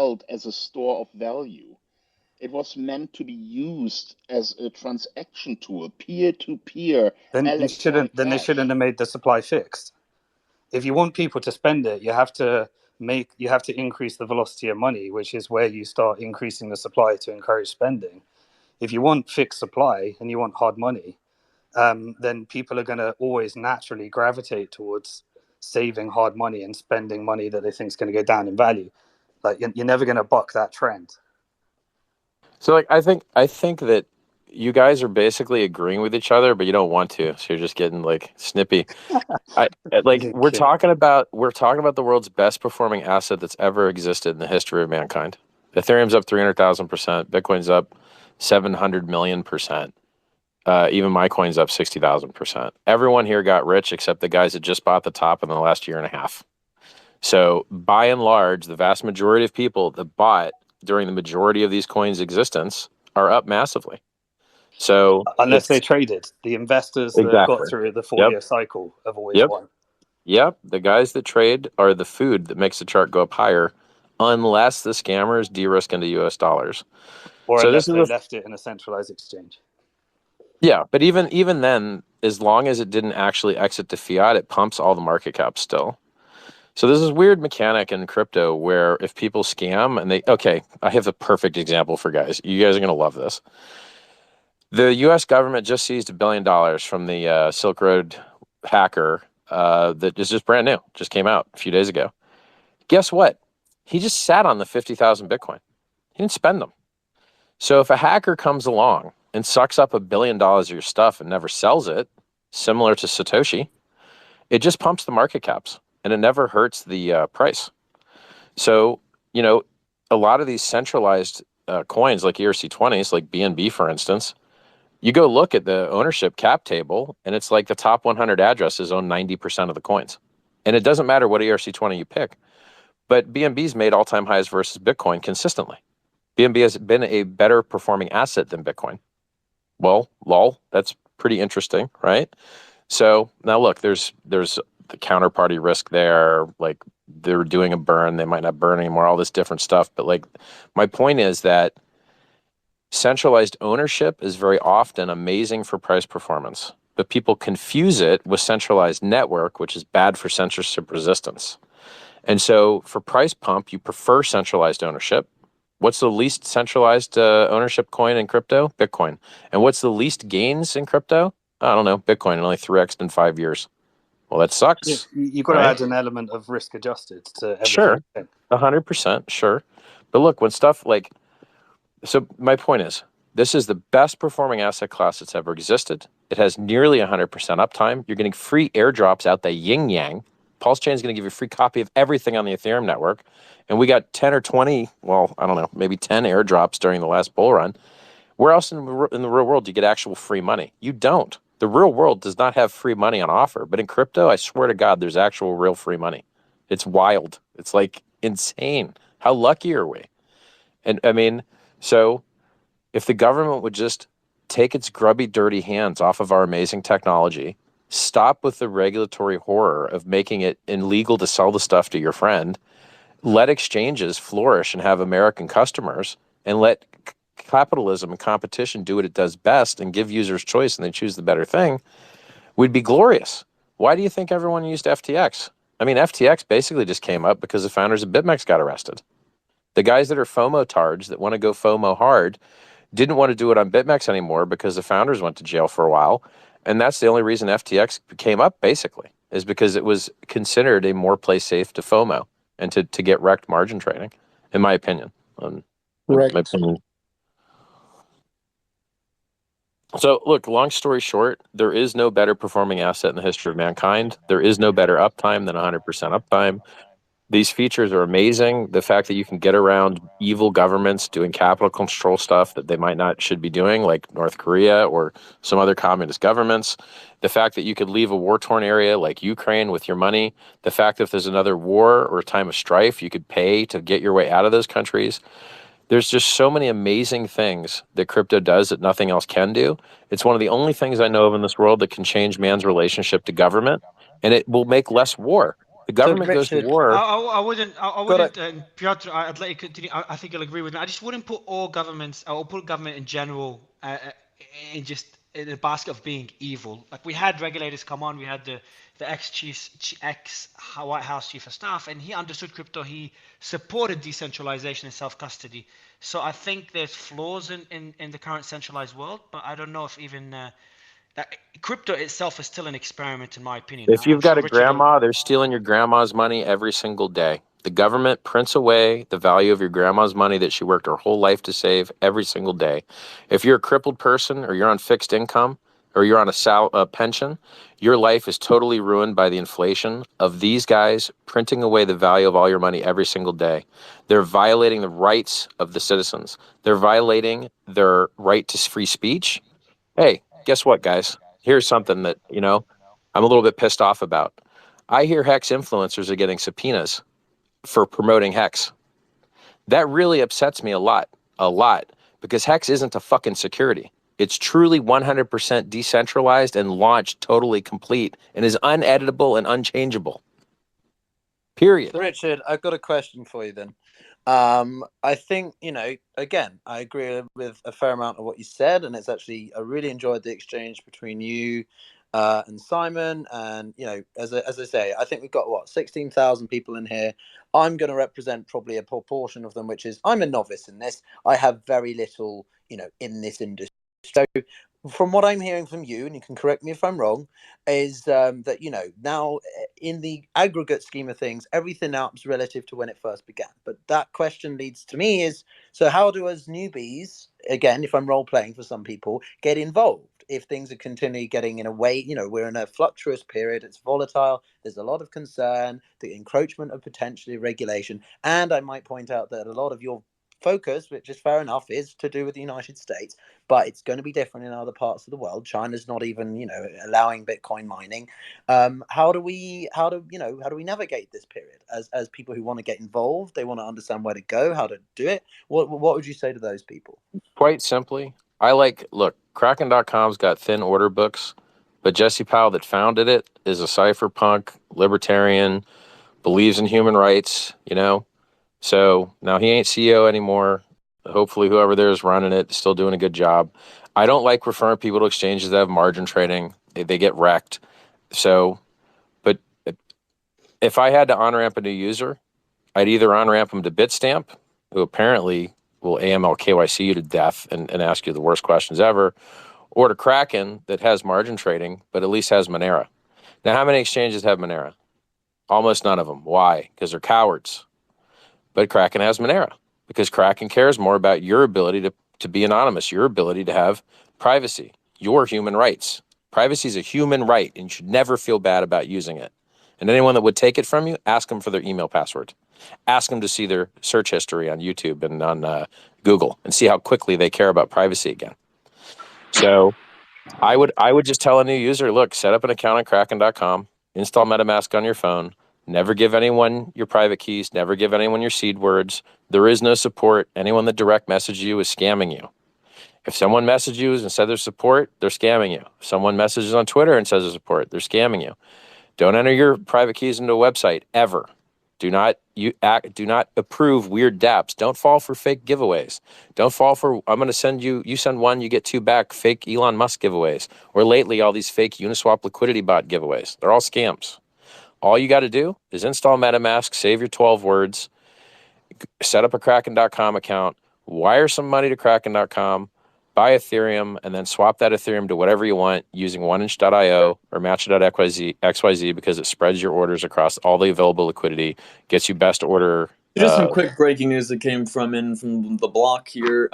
held as a store of value. It was meant to be used as a transaction tool, peer-to-peer electronic Then they cash. shouldn't have made the supply fixed. If you want people to spend it, you have to increase the velocity of money, which is where you start increasing the supply to encourage spending. If you want fixed supply and you want hard money, then people are going to always naturally gravitate towards saving hard money and spending money that they think is going to go down in value. Like you're never going to buck that trend. So like I think that you guys are basically agreeing with each other, but you don't want to. So you're just getting like snippy. We're talking about the world's best performing asset that's ever existed in the history of mankind. Ethereum's up 300,000%. Bitcoin's up 700 million%. Even my coin's up 60,000%. Everyone here got rich except the guys that just bought the top in the last year and a half. So by and large, the vast majority of people that bought during the majority of these coins' existence are up massively. So unless they traded, the investors that got through the 4-year cycle have always won. Yep, the guys that trade are the food that makes the chart go up higher, unless the scammers de-risk into U.S. dollars, or unless they left it in a centralized exchange. Yeah, but even then, as long as it didn't actually exit to fiat, it pumps all the market cap still. So there's this weird mechanic in crypto where if people scam and I have a perfect example for guys. You guys are going to love this. The U.S. government just seized $1 billion from the Silk Road hacker that is just brand new, just came out a few days ago. Guess what? He just sat on the 50,000 Bitcoin. He didn't spend them. So if a hacker comes along and sucks up $1 billion of your stuff and never sells it, similar to Satoshi, it just pumps the market caps and it never hurts the price. So, a lot of these centralized coins like ERC20s, like BNB, for instance, you go look at the ownership cap table and it's like the top 100 addresses own 90% of the coins. And it doesn't matter what ERC20 you pick, but BNB's made all-time highs versus Bitcoin consistently. BNB has been a better performing asset than Bitcoin. Well, lol, that's pretty interesting, right? So now look, there's the counterparty risk there, like they're doing a burn, they might not burn anymore, all this different stuff. But like my point is that centralized ownership is very often amazing for price performance, but people confuse it with centralized network, which is bad for censorship resistance. And so for price pump, you prefer centralized ownership. What's the least centralized ownership coin in crypto? Bitcoin. And what's the least gains in crypto? I don't know, Bitcoin, only 3x'd in 5 years. Well, that sucks. Yeah, you've got to add an element of risk adjusted to everything. Sure, 100%, sure. But look, when stuff like, so my point is, this is the best performing asset class that's ever existed. It has nearly 100% uptime. You're getting free airdrops out the yin yang. Pulsechain is going to give you a free copy of everything on the Ethereum network. And we got 10 or 20, well, I don't know, maybe 10 airdrops during the last bull run. Where else in the real world do you get actual free money? You don't. The real world does not have free money on offer. But in crypto, I swear to God, there's actual real free money. It's wild. It's like insane. How lucky are we? And I mean, so if the government would just take its grubby, dirty hands off of our amazing technology, stop with the regulatory horror of making it illegal to sell the stuff to your friend, let exchanges flourish and have American customers, and let capitalism and competition do what it does best and give users choice and they choose the better thing, would be glorious. Why do you think everyone used FTX? I mean, FTX basically just came up because the founders of BitMEX got arrested. The guys that are FOMO tards that want to go FOMO hard didn't want to do it on BitMEX anymore because the founders went to jail for a while. And that's the only reason FTX came up, basically, is because it was considered a more play safe to FOMO and to get wrecked margin trading, in my opinion. Correct. My opinion. So look, long story short, there is no better performing asset in the history of mankind. There is no better uptime than 100% uptime. These features are amazing. The fact that you can get around evil governments doing capital control stuff that they might not should be doing, like North Korea or some other communist governments. The fact that you could leave a war-torn area like Ukraine with your money. The fact that if there's another war or a time of strife, you could pay to get your way out of those countries. There's just so many amazing things that crypto does that nothing else can do. It's one of the only things I know of in this world that can change man's relationship to government, and it will make less war. The government goes to Richard, war. I wouldn't, Piotr, I'd let you continue. I think you'll agree with me. I just wouldn't put all governments, or put government in general, in just in a basket of being evil. Like, we had regulators come on, we had the ex White House chief of staff, and he understood crypto. He supported decentralization and self-custody. So I think there's flaws in the current centralized world, but I don't know if even that crypto itself is still an experiment, in my opinion. If you've got a Richard will- grandma, they're stealing your grandma's money every single day. The government prints away the value of your grandma's money that she worked her whole life to save every single day. If you're a crippled person, or you're on fixed income, or you're on a pension, your life is totally ruined by the inflation of these guys printing away the value of all your money every single day. They're violating the rights of the citizens. They're violating their right to free speech. Hey, guess what, guys? Here's something that, I'm a little bit pissed off about. I hear Hex influencers are getting subpoenas for promoting Hex. That really upsets me a lot, because Hex isn't a fucking security. It's truly 100% decentralized and launched totally complete and is uneditable and unchangeable. Period. So Richard, I've got a question for you then. I think, again, I agree with a fair amount of what you said, and it's actually, I really enjoyed the exchange between you and Simon. And, as I say, I think we've got, 16,000 people in here. I'm going to represent probably a proportion of them, which is, I'm a novice in this. I have very little, in this industry. So from what I'm hearing from you, and you can correct me if I'm wrong, is that, now in the aggregate scheme of things, everything now is relative to when it first began. But that question leads to me is, so how do us newbies, again, if I'm role playing for some people, get involved? If things are continually getting in a way, we're in a fluctuous period, it's volatile, there's a lot of concern, the encroachment of potentially regulation. And I might point out that a lot of your focus, which is fair enough, is to do with the United States, but it's going to be different in other parts of the world. China's not even, allowing Bitcoin mining. How do we navigate this period as people who want to get involved? They want to understand where to go, how to do it. What would you say to those people? Quite simply, look, Kraken.com's got thin order books, but Jesse Powell that founded it is a cypherpunk, libertarian, believes in human rights, So now he ain't CEO anymore. Hopefully whoever there is running it is still doing a good job. I don't like referring people to exchanges that have margin trading. They get wrecked. So, but if I had to on-ramp a new user, I'd either on-ramp them to Bitstamp, who apparently will AML KYC you to death and ask you the worst questions ever, or to Kraken that has margin trading, but at least has Monero. Now, how many exchanges have Monero? Almost none of them. Why? Because they're cowards. But Kraken has Monero because Kraken cares more about your ability to be anonymous, your ability to have privacy, your human rights. Privacy is a human right, and you should never feel bad about using it. And anyone that would take it from you, ask them for their email password. Ask them to see their search history on YouTube and on Google and see how quickly they care about privacy again. So I would just tell a new user, look, set up an account on Kraken.com, install MetaMask on your phone, never give anyone your private keys, never give anyone your seed words. There is no support. Anyone that direct messages you is scamming you. If someone messages you and says there's support, they're scamming you. If someone messages on Twitter and says there's support, they're scamming you. Don't enter your private keys into a website ever. Do not approve weird dApps. Don't fall for fake giveaways. Don't fall for, I'm going to send you send one, you get two back, fake Elon Musk giveaways. Or lately, all these fake Uniswap liquidity bot giveaways. They're all scams. All you got to do is install MetaMask, save your 12 words, set up a Kraken.com account, wire some money to Kraken.com, buy Ethereum, and then swap that Ethereum to whatever you want using 1inch.io or match.xyz because it spreads your orders across all the available liquidity, gets you best order. Just some quick breaking news that came from the block here.